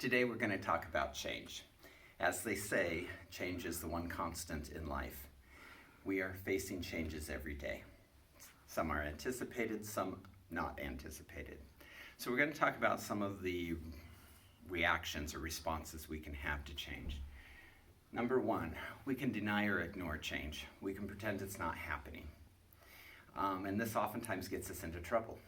Today we're going to talk about change. As they say, change is the one constant in life. We are facing changes every day. Some are anticipated, some not anticipated. So we're going to talk about some of the reactions or responses we can have to change. Number one, we can deny or ignore change. We can pretend it's not happening. And this oftentimes gets us into trouble.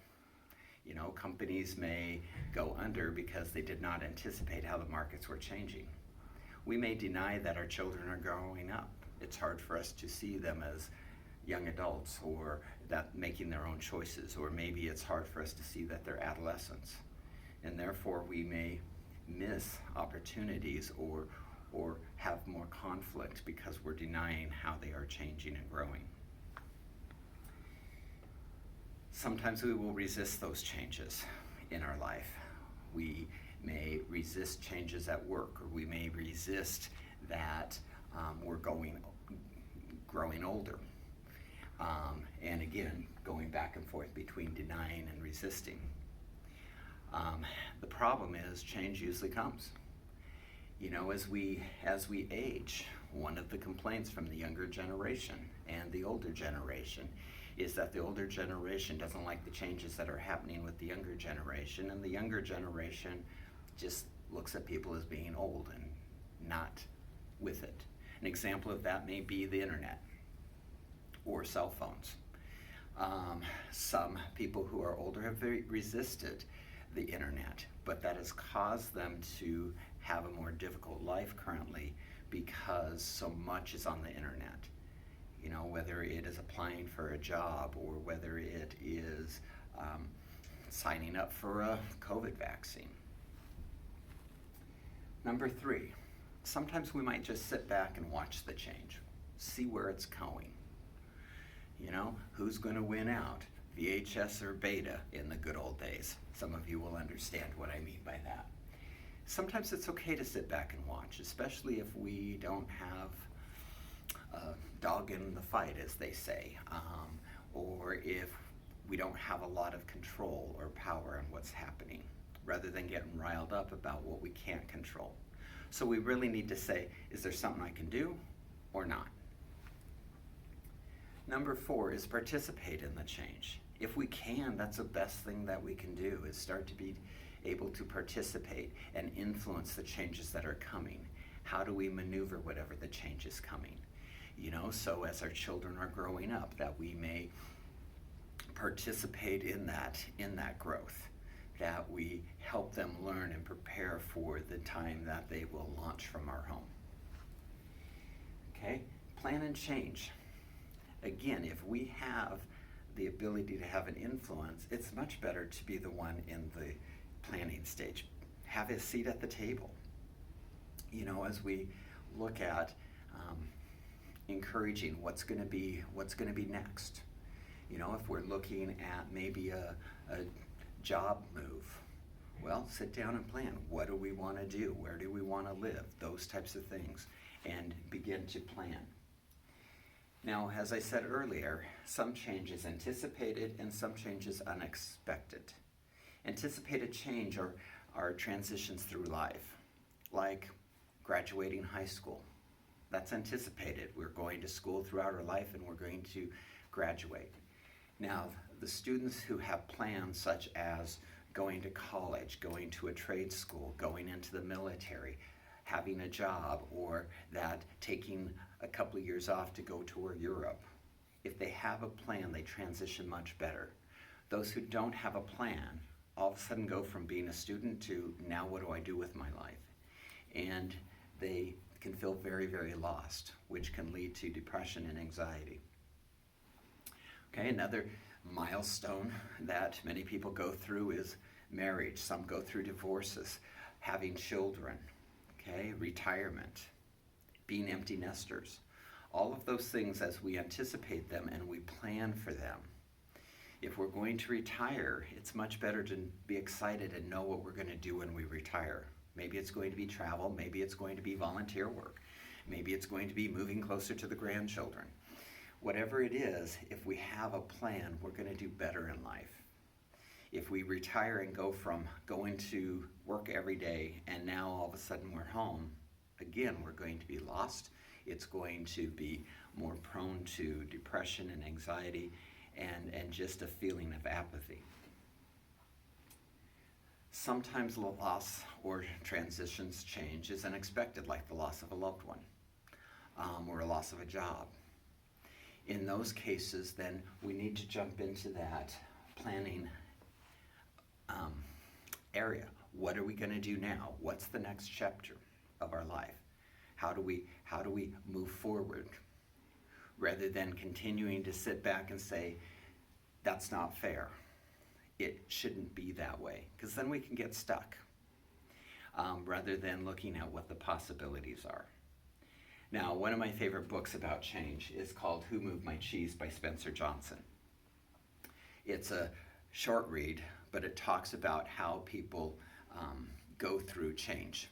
You know, companies may go under because they did not anticipate how the markets were changing. We may deny that our children are growing up. It's hard for us to see them as young adults or that making their own choices, or maybe it's hard for us to see that they're adolescents. And therefore we may miss opportunities or have more conflict because we're denying how they are changing and growing. Sometimes we will resist those changes in our life. We may resist changes at work, or we may resist that we're growing older. And again, going back and forth between denying and resisting. The problem is change usually comes. You know, as we age, one of the complaints from the younger generation and the older generation is that the older generation doesn't like the changes that are happening with the younger generation, and the younger generation just looks at people as being old and not with it. An example of that may be the internet or cell phones. Some people who are older have very resisted the internet, but that has caused them to have a more difficult life currently because so much is on the internet. You know, whether it is applying for a job or whether it is signing up for a COVID vaccine. Number three, sometimes we might just sit back and watch the change, see where it's going. You know, who's going to win out, VHS or beta in the good old days? Some of you will understand what I mean by that. Sometimes it's okay to sit back and watch, especially if we don't have a dog in the fight, as they say, or if we don't have a lot of control or power in what's happening, rather than getting riled up about what we can't control. So we really need to say, is there something I can do or not? Number four is participate in the change. If we can, that's the best thing that we can do, is start to be able to participate and influence the changes that are coming. How do we maneuver whatever the change is coming? You know, so as our children are growing up, that we may participate in that growth, that we help them learn and prepare for the time that they will launch from our home. Okay, plan and change. Again, if we have the ability to have an influence, it's much better to be the one in the planning stage. Have a seat at the table. You know, as we look at encouraging what's going to be next. You know, if we're looking at maybe a job move, well, sit down and plan. What do we want to do? Where do we want to live? Those types of things, and begin to plan. Now, as I said earlier, some change is anticipated and some change is unexpected. Anticipated change are transitions through life, like graduating high school. That's anticipated. We're going to school throughout our life and we're going to graduate. Now, the students who have plans such as going to college, going to a trade school, going into the military, having a job, or that taking a couple of years off to go tour Europe, if they have a plan, they transition much better. Those who don't have a plan all of a sudden go from being a student to, now what do I do with my life? And they can feel very, very lost, which can lead to depression and anxiety. Okay, another milestone that many people go through is marriage. Some go through divorces, having children, okay, retirement, being empty nesters. All of those things, as we anticipate them and we plan for them. If we're going to retire, it's much better to be excited and know what we're going to do when we retire. Maybe it's going to be travel, maybe it's going to be volunteer work, maybe it's going to be moving closer to the grandchildren. Whatever it is, if we have a plan, we're going to do better in life. If we retire and go from going to work every day and now all of a sudden we're home, again, we're going to be lost. It's going to be more prone to depression and anxiety and just a feeling of apathy. Sometimes loss or transitions change is unexpected, like the loss of a loved one or a loss of a job. In those cases, then we need to jump into that planning area. What are we going to do now? What's the next chapter of our life? How do we move forward? Rather than continuing to sit back and say, that's not fair. It shouldn't be that way, because then we can get stuck, rather than looking at what the possibilities are. Now, one of my favorite books about change is called Who Moved My Cheese by Spencer Johnson. It's a short read, but it talks about how people go through change.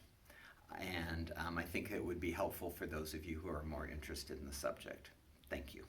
And I think it would be helpful for those of you who are more interested in the subject. Thank you.